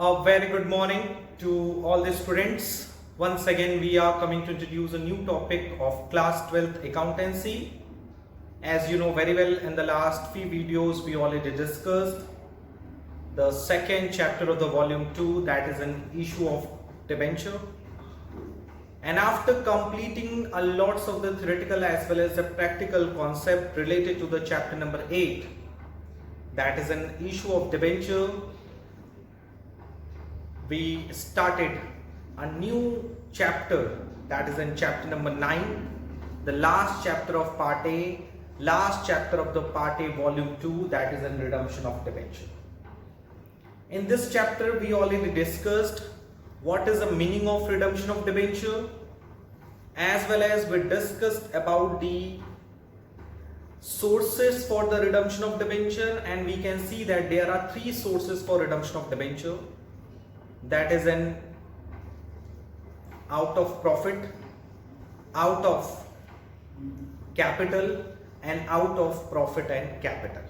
A very good morning to all the students. Once again, we are coming to introduce a new topic of class 12th accountancy. As you know very well, in the last few videos, we already discussed the second chapter of the volume 2, that is an issue of debenture. And after completing a lots of the theoretical as well as the practical concept related to the chapter number 8, that is an issue of debenture, we started a new chapter, that is in chapter number 9, the last chapter of part A, last chapter of the part A volume 2, that is in redemption of debenture. In this chapter we already discussed what is the meaning of redemption of debenture, as well as we discussed about the sources for the redemption of debenture, and we can see that there are three sources for redemption of debenture. That is an out of profit, out of capital, and out of profit and capital.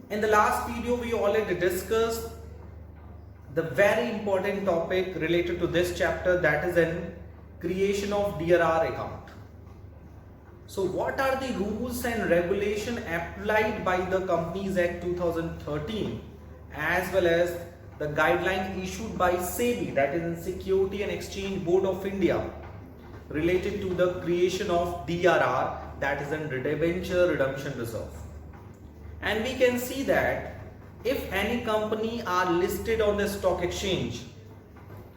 In the last video we already discussed the very important topic related to this chapter, that is an creation of DRR account. So what are the rules and regulation applied by the Companies Act 2013 as well as the guideline issued by SEBI, that is in Security and Exchange Board of India, related to the creation of DRR, that is in debenture redemption reserve. And we can see that if any company are listed on the stock exchange,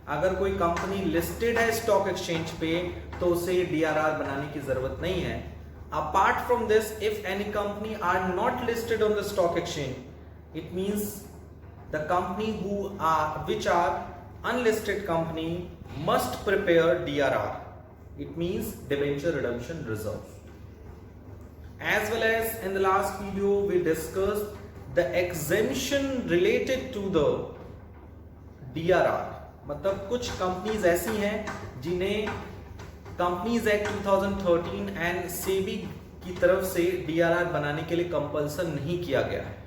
अगर कोई company listed है stock exchange पे तो उसे DRR बनाने की जरूरत नहीं है. Apart from this, if any company are not listed on the stock exchange, it means the company which are unlisted company must prepare DRR. It means debenture redemption reserve. As well as in the last video we discussed the exemption related to the DRR. मतलब कुछ companies ऐसी हैं जिन्हें companies act 2013 and SEBI की तरफ से DRR बनाने के लिए कंपल्सन नहीं किया गया है.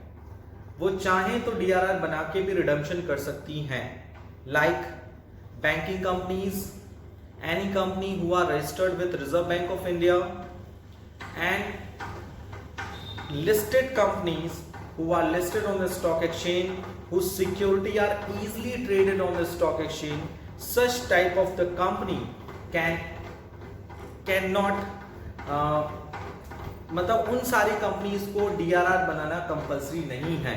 वो चाहें तो डीआरआर बना के भी रिडम्पशन कर सकती हैं, like banking companies, any company who are registered with Reserve Bank of India, and listed companies who are listed on the stock exchange, whose security are easily traded on the stock exchange. Such type of the company cannot मतलब उन सारी companies को DRR बनाना compulsory नहीं है.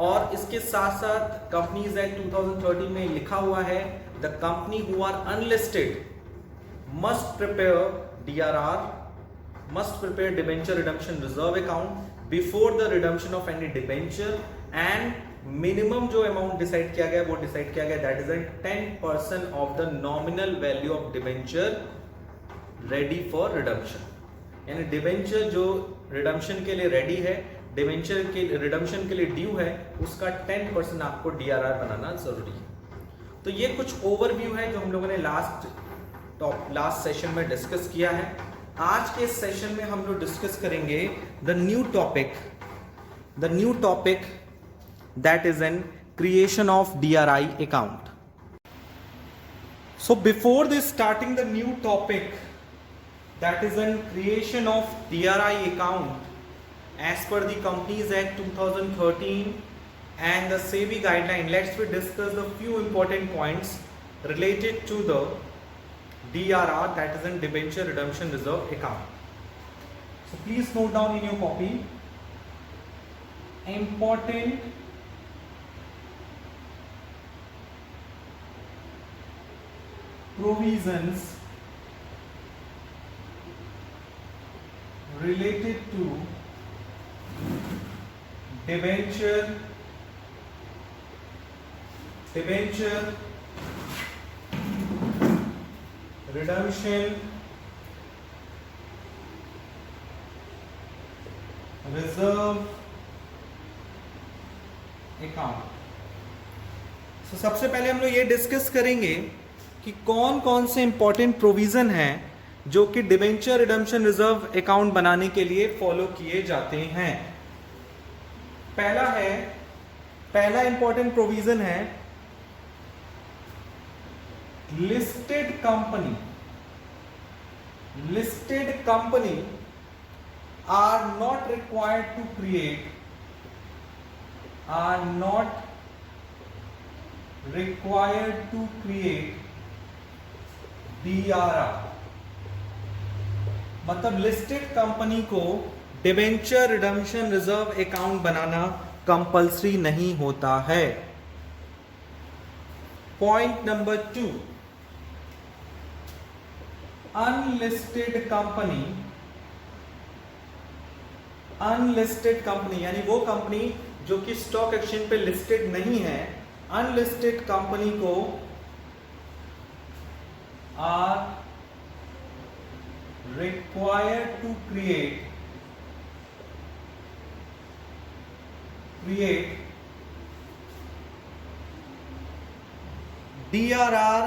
और इसके साथ साथ कंपनीज एक्ट 2013 में लिखा हुआ है the company who are unlisted must prepare DRR, must prepare debenture redemption reserve account before the redemption of any debenture, and minimum जो अमाउंट डिसाइड किया गया वो डिसाइड किया गया that is 10% of the nominal value of debenture ready for redemption. यानी debenture जो redemption के लिए रेडी है, डिबेंचर के रिडम्पशन के लिए ड्यू है, उसका 10% आपको डीआरआर बनाना जरूरी है. तो ये कुछ ओवरव्यू है जो हम लोगों ने लास्ट सेशन में डिस्कस किया है. आज के सेशन में हम लोग डिस्कस करेंगे the new topic that is an creation of DRI account. So before this starting the new topic, that is in creation of DRI account as per the Companies Act 2013 and the SEBI guideline, let's discuss the few important points related to the DRR, that is in debenture redemption reserve account. So please note down in your copy important provisions related to debenture redemption reserve account. So सबसे पहले हम लोग ये discuss करेंगे कि कौन कौन से इंपॉर्टेंट प्रोविजन हैं जो कि डिबेंचर रिडम्पशन रिजर्व अकाउंट बनाने के लिए फॉलो किए जाते हैं. पहला है पहला इंपॉर्टेंट प्रोविजन है listed company are not required to create DRR। मतलब लिस्टेड कंपनी को डिबेंचर रिडम्पशन रिजर्व अकाउंट बनाना कंपल्सरी नहीं होता है। पॉइंट नंबर 2, अनलिस्टेड कंपनी यानी वो कंपनी जो कि स्टॉक एक्सचेंज पे लिस्टेड नहीं है, अनलिस्टेड कंपनी को are required to create DRR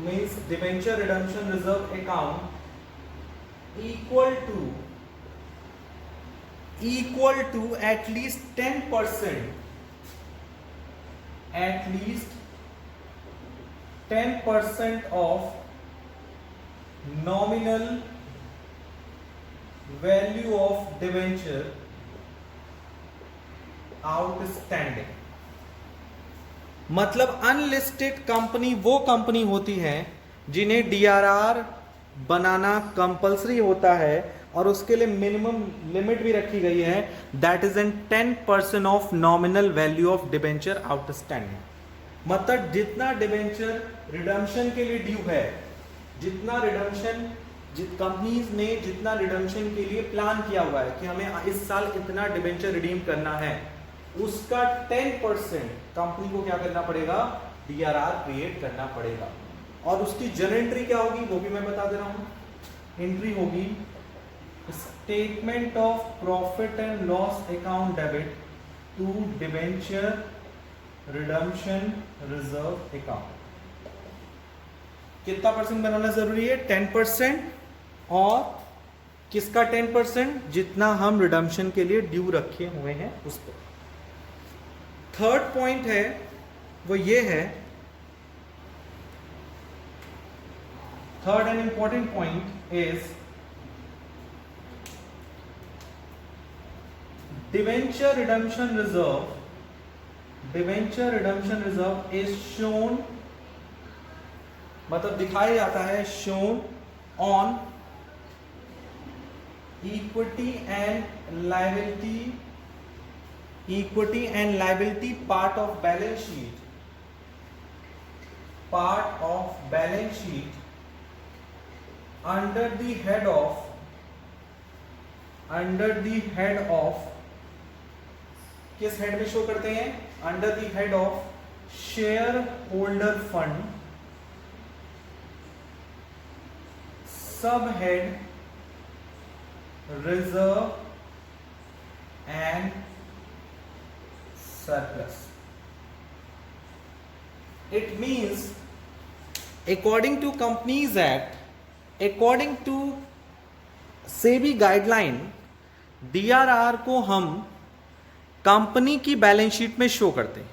means debenture redemption reserve account equal to at least 10% of nominal value of debenture outstanding. मतलब अनलिस्टेड कंपनी वो कंपनी होती है जिन्हें डीआरआर बनाना कंपल्सरी होता है और उसके लिए मिनिमम लिमिट भी रखी गई है, that is an 10% of nominal value of debenture outstanding. मतलब जितना डिबेंचर रिडम्पशन के लिए ड्यू है, कंपनीज ने जितना रिडम्पशन के लिए प्लान किया हुआ है कि हमें इस साल इतना डिबेंचर रिडीम करना है, उसका 10% कंपनी को क्या करना पड़ेगा, डीआरआर क्रिएट करना पड़ेगा। और उसकी जर्नल एंट्री क्या होगी वो भी मैं बता दे रहा हूं। एंट्री होगी statement of profit and loss account debit to debenture redemption reserve account. कितना परसेंट बनाना जरूरी है, 10%। और किसका 10%, जितना हम रिडम्पशन के लिए ड्यू रखे हुए हैं उस पर। थर्ड पॉइंट है वो ये है, third and important point is debenture redemption reserve is shown, मतलब दिखाया जाता है, shown on equity and liability part of balance sheet under the head of किस हेड में शो करते हैं, under the head of share holder fund, sub head reserve and surplus. It means according to Companies Act, according to SEBI guideline, DRR को हम company की balance sheet में show करते हैं।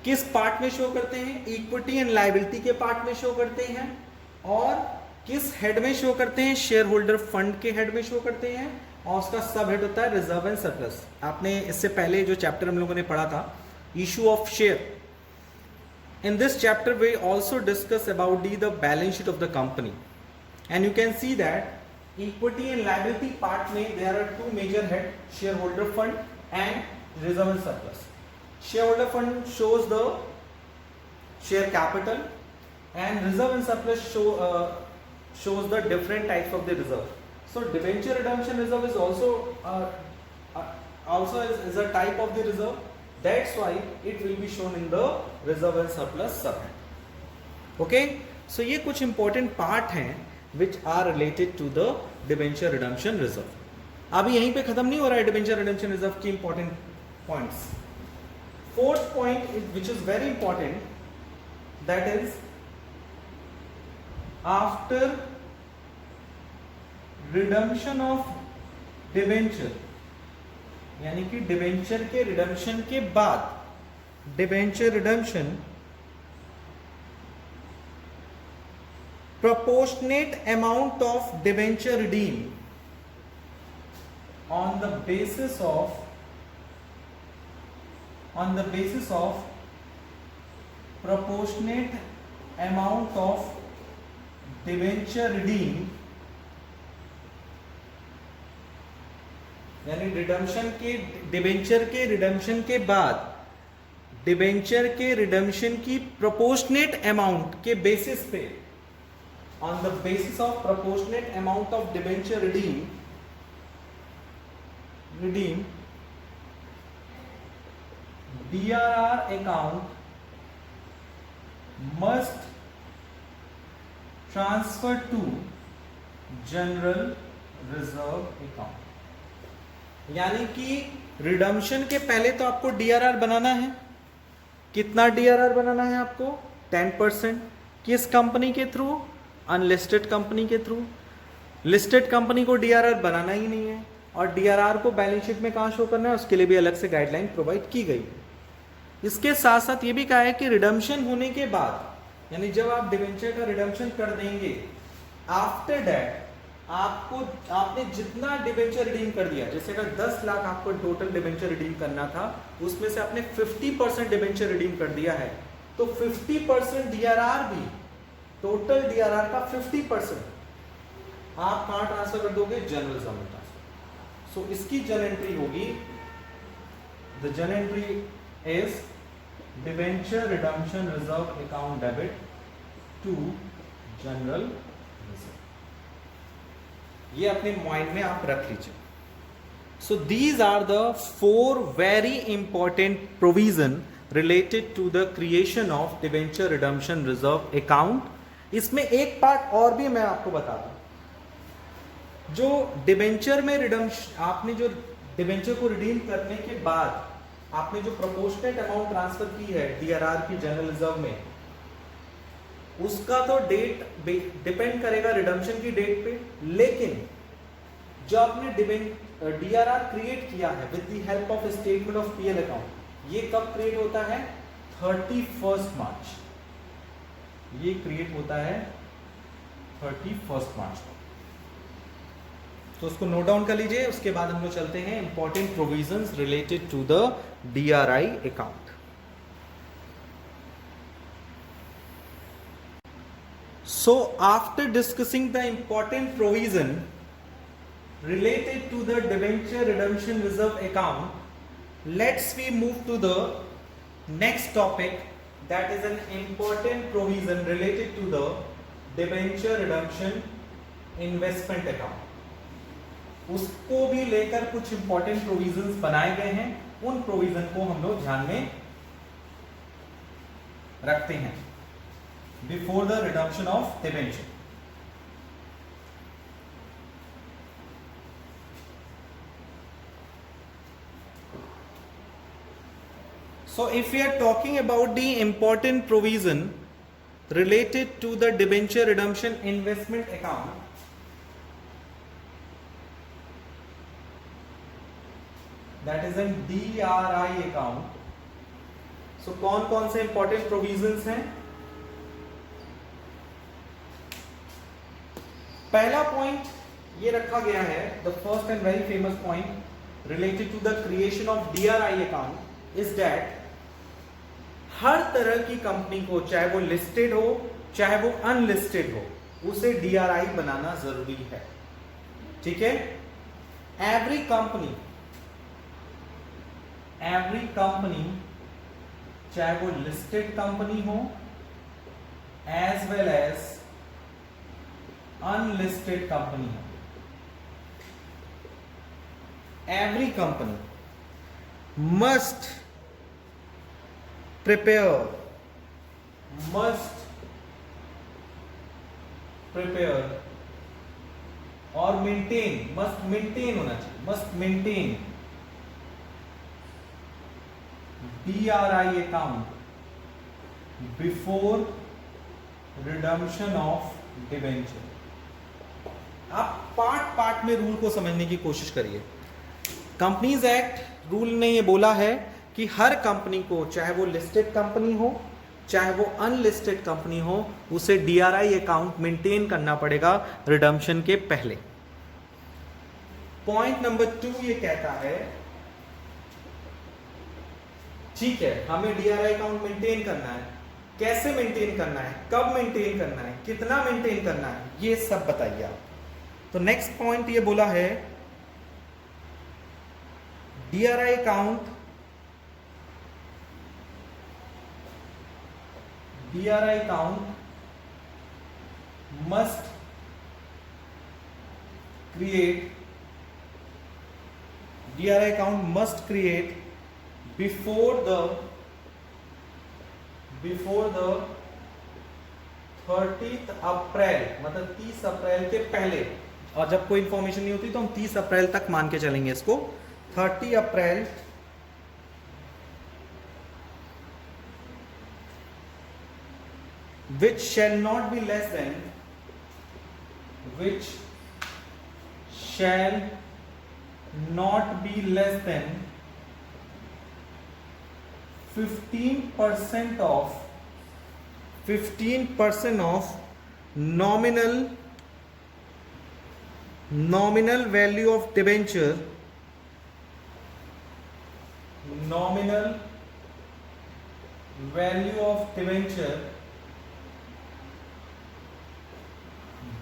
किस पार्ट में शो करते हैं, इक्विटी एंड लायबिलिटी के पार्ट में शो करते हैं। और किस हेड में शो करते हैं, शेयर होल्डर फंड के हेड में शो करते हैं। और उसका सब हेड होता है रिजर्व एंड सरप्लस। आपने इससे पहले जो चैप्टर हम लोगों ने पढ़ा था, issue of share, in this chapter we also discuss about the balance sheet of the company and you can see that equity and liability part में there are two major head, share holder fund and reserve and surplus. Share holder fund shows the share capital and reserve and surplus shows the different types of the reserve. So debenture redemption reserve is also is a type of the reserve. That's why it will be shown in the reserve and surplus subhead. Okay, so ये कुछ important part हैं which are related to the debenture redemption reserve. अभी यहीं पे खत्म नहीं हो रहा है debenture redemption reserve की important points. Fourth point which is very important, that is after redemption of debenture यानी कि डिबेंचर के रिडम्पशन के बाद, debenture redemption proportionate amount of debenture redeemed on the basis of proportionate amount of debenture redeemed, यानी debenture के redemption के बाद debenture के रिडम्पशन की प्रोपोर्शनेट अमाउंट के बेसिस पे, on the basis of proportionate amount of debenture redeemed, DRR account must transfer to general reserve account. यानी कि रिडम्पशन के पहले तो आपको DRR बनाना है. कितना DRR बनाना है आपको? 10%. किस कंपनी के थ्रू? अनलिस्टेड कंपनी के थ्रू. लिस्टेड कंपनी को DRR बनाना ही नहीं है, और DRR को बैलेंस शीट में कहाँ शो करना है उसके लिए भी अलग से गाइडलाइन प्रोवाइड की गई है. इसके साथ साथ ये भी कहा है कि रिडम्पशन होने के बाद, यानी जब आप डिबेंचर का रिडम्पशन कर देंगे, आफ्टर दैट आपने जितना डिबेंचर रिडीम कर दिया, जैसे अगर 10 लाख आपको टोटल डिबेंचर रिडीम करना था, उसमें से आपने 50% डिबेंचर रिडीम कर दिया है, तो 50% DRR भी, टोटल DRR का 50% आप कहां ट्रांसफर कर दोगे? जनरल रिजर्व में ट्रांसफर. सो इसकी जर्नल एंट्री होगी, the journal entry is debenture redemption reserve account debit to general reserve. ये अपने माइंड में आप रख लीजिए. So these are the 4 very important provision related to the creation of debenture redemption reserve account. इसमें एक part और भी मैं आपको बता दूं, जो डिबेंचर में रिडम्पशन, आपने जो डिबेंचर को रिडीम करने के बाद आपने जो प्रोपोर्शनेट अमाउंट ट्रांसफर की है DRR की जनरल रिजर्व में, उसका तो डेट डिपेंड करेगा रिडम्पशन की डेट पे, लेकिन जो आपने DRR क्रिएट किया है with the help of statement of PL account, ये कब क्रिएट होता है? 31 मार्च. ये क्रिएट होता है 31 मार्च को. तो उसको नोट डाउन कर लीजिए. उसके बाद हम लोग चलते हैं important provisions related to the DRI account. So after discussing the important provision related to the debenture redemption reserve account, let's we move to the next topic, that is an important provision related to the debenture redemption investment account. उसको भी लेकर कुछ important provisions बनाए गए हैं. उन provision को हम लोग ध्यान में रखते हैं before the redemption of debenture. So if we are talking about the important provision related to the debenture redemption investment account, that is an DRI account. So कौन कौन से important provisions हैं? पहला पॉइंट ये रखा गया है, the first and very famous point related to the creation of DRI account is that हर तरह की कंपनी को, चाहे वो लिस्टेड हो चाहे वो अनलिस्टेड हो, उसे DRI बनाना जरूरी है. ठीक है? एवरी कंपनी चाहे वो लिस्टेड कंपनी हो as well as unlisted company हो, एवरी कंपनी मस्ट prepare और maintain होना चाहिए, must maintain DRI account before redemption of debenture. आप पार्ट में रूल को समझने की कोशिश करिए. कंपनीज एक्ट रूल ने ये बोला है कि हर कंपनी को, चाहे वो लिस्टेड कंपनी हो चाहे वो अनलिस्टेड कंपनी हो, उसे डीआरआई अकाउंट मेंटेन करना पड़ेगा रिडम्पशन के पहले। पॉइंट नंबर 2 ये कहता है, ठीक है हमें डीआरआई अकाउंट मेंटेन करना है, कैसे मेंटेन करना है, कब मेंटेन करना है, कितना मेंटेन करना है, ये सब बताइए आप। तो नेक्स्ट पॉइंट ये बोला है, DRI account must create before the 30th अप्रैल, मतलब 30 अप्रैल के पहले। और जब कोई इंफॉर्मेशन नहीं होती तो हम 30 अप्रैल तक मान के चलेंगे इसको। 30 अप्रैल which shall not be less than 15% of nominal value of debenture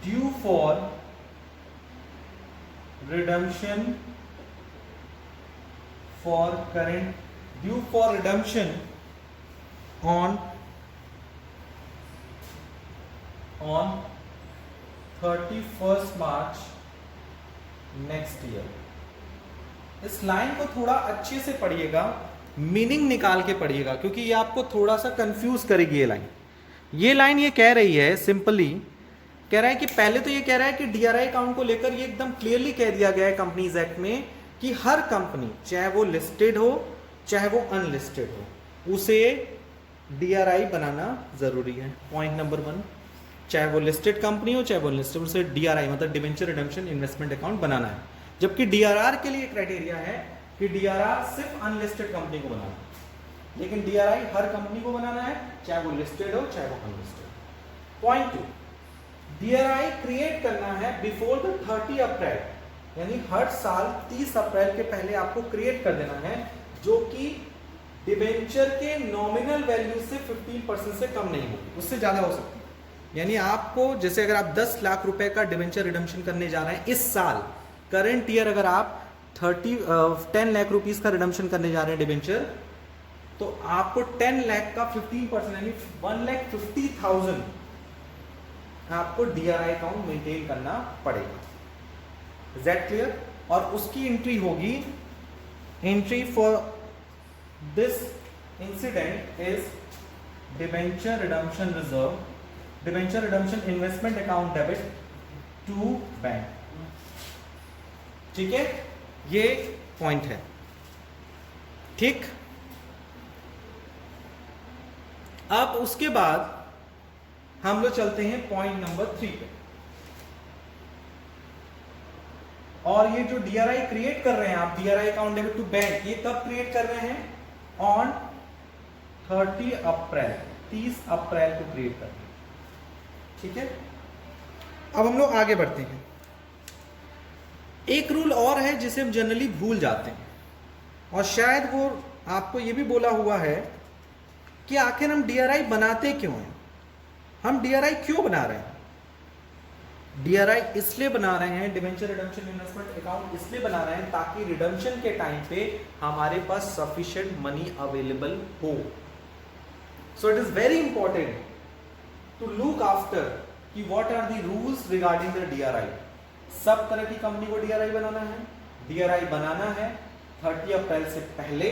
due for redemption on 31st March next year। इस लाइन को थोड़ा अच्छे से पढ़िएगा, मीनिंग निकाल के पढ़िएगा, क्योंकि ये आपको थोड़ा सा कंफ्यूज करेगी। ये लाइन ये कह रही है, सिंपली कह रहा है कि पहले तो ये कह रहा है कि डीआरआई अकाउंट को लेकर ये एकदम क्लियरली कह दिया गया है कंपनीज एक्ट में कि हर कंपनी, चाहे वो लिस्टेड हो चाहे वो अनलिस्टेड हो, उसे डीआरआई बनाना जरूरी है। पॉइंट नंबर 1, चाहे वो लिस्टेड कंपनी हो चाहे वो अनलिस्टेड, उसे डीआरआई मतलब डिबेंचर रिडेम्पशन इन्वेस्टमेंट अकाउंट बनाना है। जबकि डीआरआर के लिए क्राइटेरिया है कि डीआरआर सिर्फ अनलिस्टेड कंपनी को बनाना है, लेकिन डीआरआई हर कंपनी को बनाना है, चाहे वो लिस्टेड हो चाहे वो अनलिस्टेड। पॉइंट 2, डीआरआई क्रिएट करना है बिफोर द 30 अप्रैल, यानी हर साल 30 अप्रैल के पहले आपको क्रिएट कर देना है, जो कि डिबेंचर के नॉमिनल वैल्यू से 15% से कम नहीं होगी, उससे ज्यादा हो सकती है। यानी आपको, जैसे अगर आप 10 लाख रुपए का डिबेंचर रिडम्पशन करने जा रहे हैं इस साल, करंट ईयर, अगर आप 10 लाख रुपीस का रिडम्पशन करने जा रहे हैं डिबेंचर, तो आपको 10 लाख का 15% यानी 1,50,000 आपको डीआरआई अकाउंट मेंटेन करना पड़ेगा। Is that clear? और उसकी एंट्री होगी, entry for this incident is debenture redemption reserve, debenture redemption investment account debit to bank. ठीक है, ये पॉइंट है। ठीक, अब उसके बाद हम लोग चलते हैं पॉइंट नंबर 3 पे। और ये जो डीआरआई क्रिएट कर रहे हैं आप, DRI account debit to bank, ये कब क्रिएट कर रहे हैं? ऑन 30 अप्रैल, 30 अप्रैल को क्रिएट कर रहे हैं। ठीक है, अब हम लोग आगे बढ़ते हैं। एक रूल और है जिसे हम जनरली भूल जाते हैं, और शायद वो आपको ये भी बोला हुआ है कि आखिर हम डीआरआई बनाते क्यों हैं, हम डीआरआई क्यों बना रहे हैं? डीआरआई इसलिए बना रहे हैं, डिबेंचर रिडम्पशन इन्वेस्टमेंट अकाउंट इसलिए बना रहे हैं ताकि रिडम्पशन के टाइम पे हमारे पास सफिशिएंट मनी अवेलेबल हो। So it is very important to look after कि what are the rules regarding the DRI. सब तरह की कंपनी को डीआरआई बनाना है, डीआरआई बनाना है 30 अप्रैल से पहले,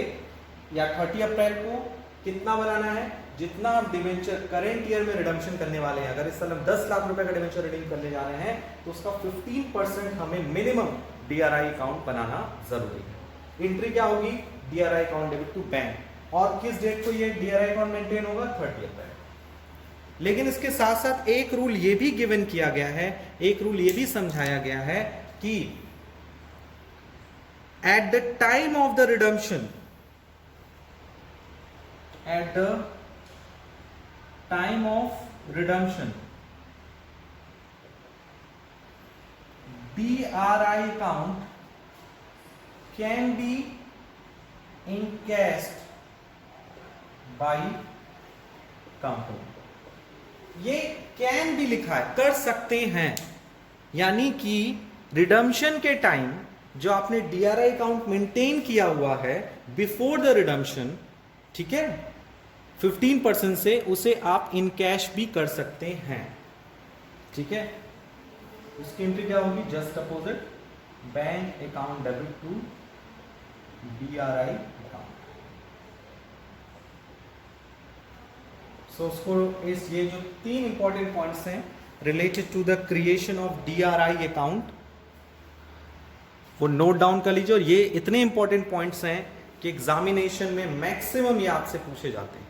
या 30 अप्रैल को कितना बनाना है? जितना आप डिवेंचर करेंट ईयर में रिडम्पशन करने वाले हैं, अगर इस साल हम 10 लाख रुपए का डिवेंचर रिडीम करने जा रहे हैं, तो उसका 15% हमें मिनिमम डीआरआई अकाउंट बनाना जरूरी है। एंट्री क्या होगी? DRI account debit to bank. और किस डेट को ये डीआरआई अकाउंट मेंटेन होगा? 30 अप्रैल। लेकिन इसके साथ साथ एक रूल ये भी गिवन किया गया है, एक रूल ये भी समझाया गया है कि at the time of the redemption, at the time of redemption, DRI account can be encashed by company. ये कैन भी लिखा है, कर सकते हैं, यानी कि रिडम्पशन के टाइम जो आपने डीआरआई अकाउंट मेंटेन किया हुआ है बिफोर द रिडम्पशन, ठीक है, 15% से उसे आप इन कैश भी कर सकते हैं, ठीक है। उसकी एंट्री क्या होगी? Just opposite bank account debit to DRI account. So उसको इस ये जो 3 इंपॉर्टेंट पॉइंट्स हैं related to the creation of DRI account, वो नोट डाउन कर लीजिए। और ये इतने इंपॉर्टेंट पॉइंट्स हैं कि एग्जामिनेशन में मैक्सिमम ये आपसे पूछे जाते हैं,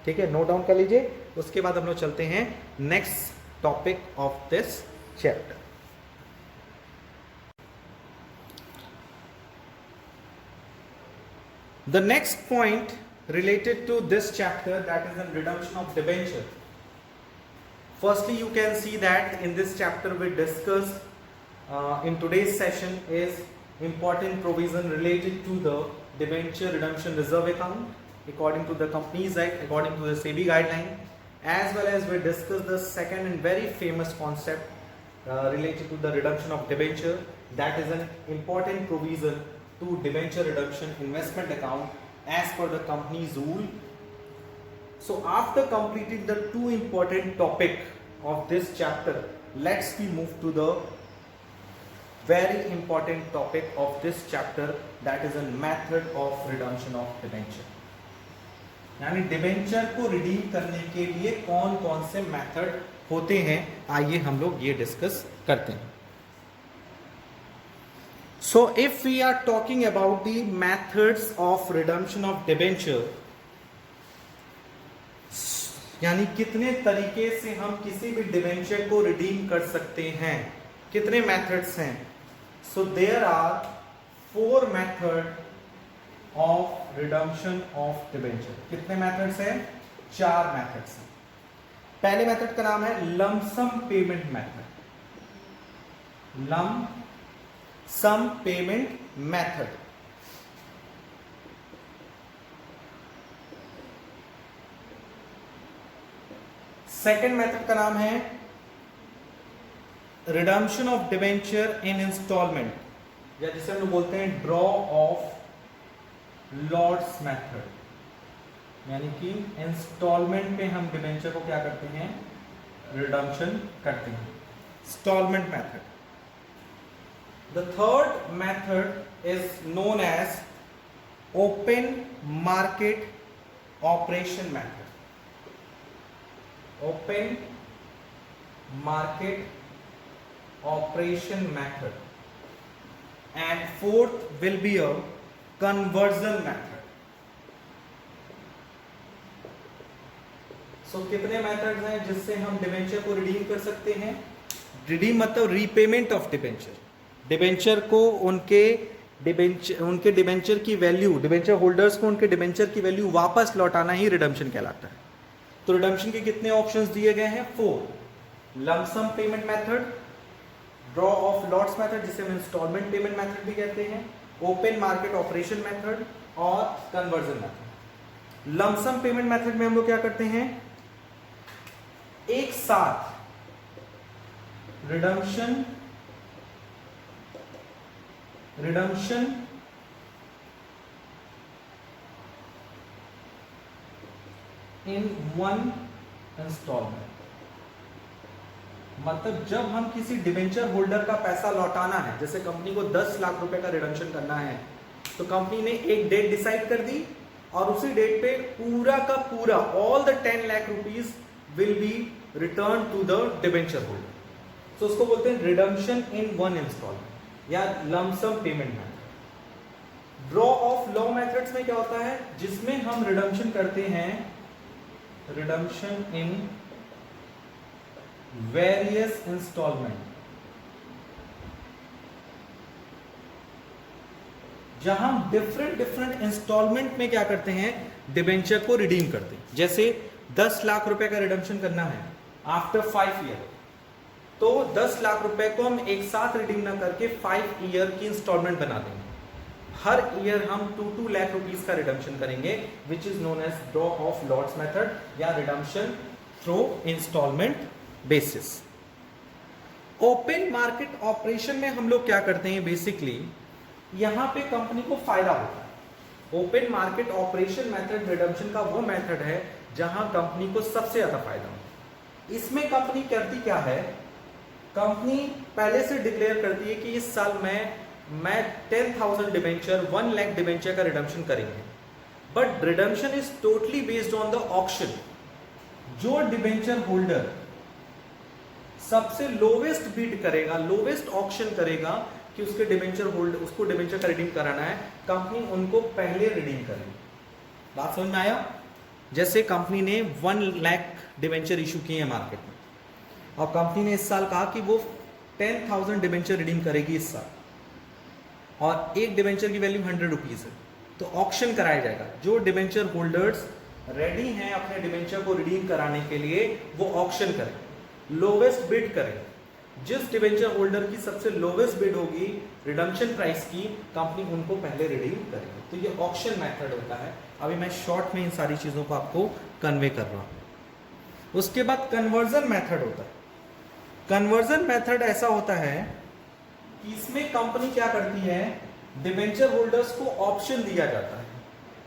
ठीक है, नोट डाउन कर लीजिए। उसके बाद हम लोग चलते हैं next topic of this chapter. The next point related to this chapter, that is the redemption of debenture. Firstly, you can see that in this chapter we discussed in today's session is important provision related to the debenture redemption reserve account according to the Companies Act, according to the SEBI guideline, as well as we discussed the second and very famous concept related to the redemption of debenture, that is an important provision to debenture redemption investment account as per the company's rule. So after completing the 2 important topic of this chapter, let's we move to the very important topic of this chapter, that is a method of redemption of debenture. यानी debenture को redeem करने के लिए कौन कौन से method होते हैं, आइए हम लोग ये डिस्कस करते हैं। So if we are talking about the methods of redemption of debenture, यानी कितने तरीके से हम किसी भी डिबेंचर को रिडीम कर सकते हैं, कितने मेथड्स हैं। So there are 4 method of redemption of debenture. कितने मेथड्स हैं? 4 मेथड्स हैं। पहले मेथड का नाम है lump sum payment method, lump sum payment method. Second method का नाम है redemption of debenture in installment, या जिसे हम लोग बोलते हैं ड्रॉ ऑफ लॉट्स मेथड, यानी कि इंस्टॉलमेंट पे हम डिबेंचर को क्या करते हैं? रिडम्पशन करते हैं, instalment method. The third method is known as open market operation method, open market operation method. And fourth will be a conversion method. So कितने मेथड्स हैं जिससे हम डिबेंचर को रिडीम कर सकते हैं? रिडीम मतलब रीपेमेंट ऑफ डिबेंचर, डिबेंचर को उनके डिबेंचर की वैल्यू, डिबेंचर होल्डर्स को उनके डिबेंचर की वैल्यू वापस लौटाना ही रिडम्पशन कहलाता है। तो रिडम्पशन के कितने ऑप्शंस दिए गए हैं? 4। Lump sum payment method, draw of lots method जिसे हम इंस्टॉलमेंट पेमेंट मेथड भी कहते हैं, ओपन मार्केट ऑपरेशन मेथड और conversion method. Lump sum payment method में हम लोग क्या करते हैं? एक साथ रिडम्पशन इन वन इंस्टॉलमेंट, मतलब जब हम किसी डिबेंचर होल्डर का पैसा लौटाना है, जैसे कंपनी को 10 लाख रुपए का रिडम्पशन करना है, तो कंपनी ने एक डेट डिसाइड कर दी और उसी डेट पे पूरा का पूरा all the 10 lakh rupees will be return to the debenture holder. तो उसको बोलते हैं रिडम्पशन इन वन इंस्टॉलमेंट या lump sum payment method. Draw of lot methods में क्या होता है? जिसमें हम रिडम्पशन करते हैं, रिडम्पशन इन वेरियस इंस्टॉलमेंट, जहां हम डिफरेंट इंस्टॉलमेंट में क्या करते हैं, डिबेंचर को रिडीम करते हैं। जैसे 10 लाख रुपए का रिडम्पशन करना है आफ्टर 5 ईयर, तो 10 लाख रुपए को हम एक साथ रिडीम ना करके 5 ईयर की इंस्टॉलमेंट बना देंगे। हर ईयर हम 2 लाख रुपीस का रिडम्पशन करेंगे, which is known as draw of lots method या redemption through instalment basis. Open market operation में हम लोग क्या करते हैं, बेसिकली यहां पे कंपनी को फायदा होता है। Open market operation method redemption का वो मेथड है जहां कंपनी को सबसे ज्यादा फायदा हो। इसमें कंपनी करती क्या है, कंपनी पहले से डिक्लेयर करती है कि इस साल मैं 10,000 डिबेंचर 1 लाख डिबेंचर का रिडम्पशन करेंगे, but redemption is totally based on the auction. जो डिबेंचर होल्डर सबसे लोवेस्ट बिड करेगा, लोवेस्ट ऑक्शन करेगा कि उसके डिबेंचर होल्डर, उसको डिबेंचर का रिडीम कराना है, कंपनी उनको पहले रिडीम करेगी। बात समझ में आया? जैसे कंपनी ने 1 लाख डिबेंचर इशू किए हैं मार्केट में, और कंपनी ने इस साल कहा कि वो 10,000 डिबेंचर रिडीम करेगी इस साल, और एक डिबेंचर की वैल्यू 100 रुपीज है, तो ऑक्शन कराया जाएगा। जो डिबेंचर होल्डर्स रेडी हैं अपने डिबेंचर को रिडीम कराने के लिए, वो ऑक्शन करें, लोवेस्ट बिड करें। जिस डिबेंचर होल्डर की सबसे लोवेस्ट बिड होगी रिडम्पशन प्राइस की, कंपनी उनको पहले रिडीम करेगी। तो ये ऑक्शन मेथड होता है। अभी मैं शॉर्ट में इन सारी चीजों को आपको कन्वे कर रहा हूं। उसके बाद कन्वर्जन मेथड होता है। कन्वर्जन मेथड ऐसा होता है कि इसमें कंपनी क्या करती है, डिबेंचर होल्डर्स को ऑप्शन दिया जाता है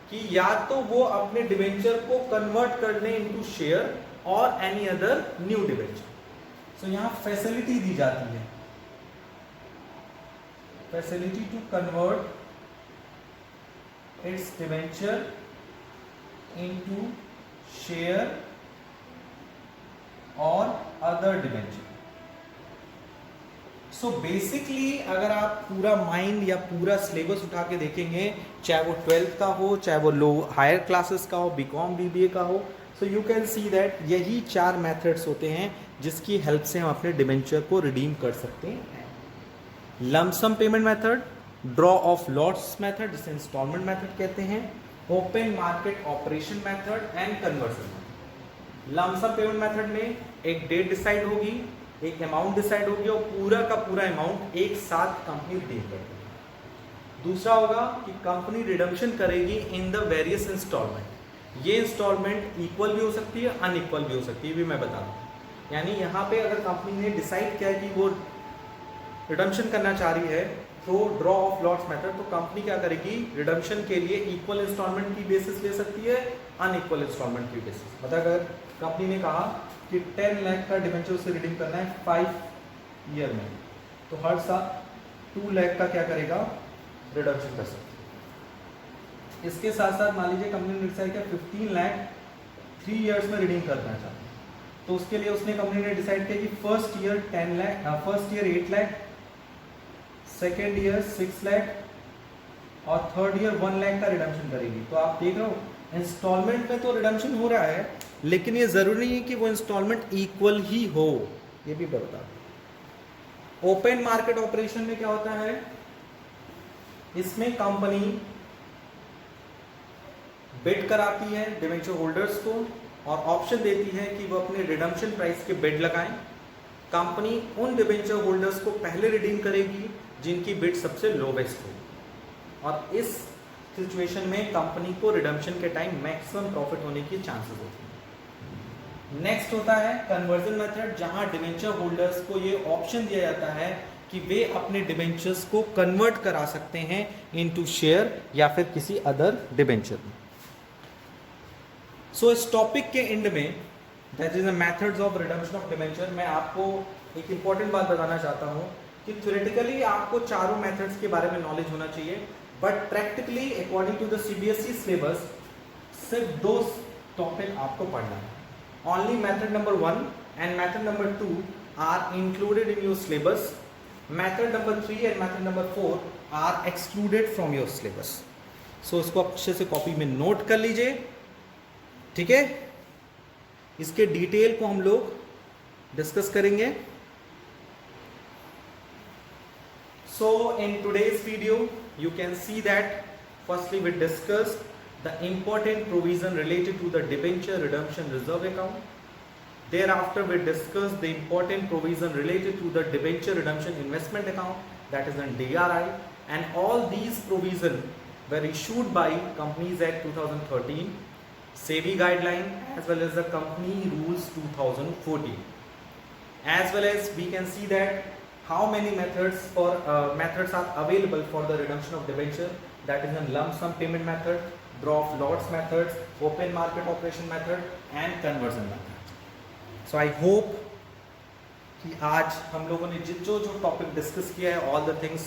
कि या तो वो अपने डिबेंचर को कन्वर्ट कर लें इनटू शेयर और any other new debenture. So यहां फैसिलिटी दी जाती है, facility to convert its debenture into share और अदर डिबेंचर। सो बेसिकली अगर आप पूरा माइंड या पूरा सिलेबस उठा के देखेंगे, चाहे वो 12th का हो, चाहे वो लो हायर क्लासेस का हो, बीकॉम बीबीए का हो, so you can see that यही 4 मेथड्स होते हैं जिसकी हेल्प से हम अपने डिबेंचर को रिडीम कर सकते हैं। Lump sum payment method, draw of lots method जिसे इंस्टॉलमेंट मेथड कहते हैं, open market operation method and conversion method. Lump sum payment method में एक डेट डिसाइड होगी, एक अमाउंट डिसाइड होगी और पूरा का पूरा अमाउंट एक साथ कंपनी रिडीम करेगी। दूसरा होगा कि कंपनी रिडम्पशन करेगी इन द वेरियस इंस्टॉलमेंट। ये इंस्टॉलमेंट इक्वल भी हो सकती है, अनइक्वल भी हो सकती है, भी मैं बता दूं। यानी यहाँ पे अगर कंपनी ने डिसाइड किया कि वो रिडम्पशन करना चाह रही है तो ड्रॉ ऑफ लॉट्स मेथड, तो कंपनी क्या करेगी, रिडम्पशन के लिए इक्वल इंस्टॉलमेंट की बेसिस ले सकती है, अनइक्वल इंस्टॉलमेंट की बेसिस। मतलब अगर कंपनी ने कहा कि 10 लाख का डिबेंचर उसे रिडीम करना है 5 ईयर में, तो हर साल 2 लाख का क्या करेगा, रिडम्पशन कर सकती है। इसके साथ साथ मान लीजिए कंपनी ने डिसाइड किया 15 लाख 3 ईयर्स में रिडीम करना चाहती है, तो उसके लिए उसने कंपनी ने डिसाइड किया कि first year 10 lakh, first year 8 lakh, second year 6 lakh और थर्ड ईयर 1 लाख का रिडम्पशन करेगी। तो आप देख रहे हो इंस्टॉलमेंट में तो रिडम्पशन हो रहा है, लेकिन ये जरूरी नहीं है कि वो इंस्टॉलमेंट इक्वल ही हो, ये भी बता दो। ओपन मार्केट ऑपरेशन में क्या होता है, इसमें कंपनी बिड कराती है डिबेंचर होल्डर्स को और ऑप्शन देती है कि वो अपने रिडम्पशन प्राइस के बिड लगाएं। कंपनी उन डिबेंचर होल्डर्स को पहले रिडीम करेगी जिनकी बिड सबसे लोवेस्ट हो, और इस सिचुएशन में कंपनी को रिडम्पशन के टाइम मैक्सिमम प्रॉफिट होने की चांसेस होती है। नेक्स्ट होता है कन्वर्जन मेथड, जहां डिबेंचर होल्डर्स को ये ऑप्शन दिया जाता है कि वे अपने डिबेंचर्स को कन्वर्ट करा सकते हैं इनटू शेयर या फिर किसी अदर डिबेंचर में। सो इस टॉपिक के एंड में, that is the methods of redemption of debenture, मैं आपको एक इंपॉर्टेंट बात बताना चाहता हूं कि थ्योरेटिकली आपको चारों मेथड्स के बारे में नॉलेज होना चाहिए, but practically according to the CBSE syllabus सिर्फ 2 टॉपिक आपको पढ़ना है। Only method number 1 and method number 2 are included in your syllabus. Method number 3 and method number 4 are excluded from your syllabus. So इसको अच्छे से copy में note कर लीजिए, ठीक है। इसके डिटेल को हम लोग डिस्कस करेंगे। So in today's video, you can see that firstly we discussed the important provision related to the debenture redemption reserve account. Thereafter we discussed the important provision related to the debenture redemption investment account, that is in DRI, and all these provisions were issued by Companies Act 2013, SEBI guideline, as well as the Company Rules 2014. As well as we can see that how many methods are available for the redemption of debenture, that is in lump sum payment method, draw of lots methods, open market operation method and conversion method. So I hope कि आज हम लोगों ने जो topic discuss किया है, all the things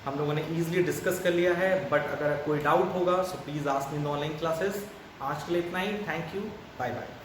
हम लोगों ने इजीली डिस्कस कर लिया है. बट अगर कोई डाउट होगा so please ask me in online classes. आज के लिए इतना ही. Thank you. Bye bye.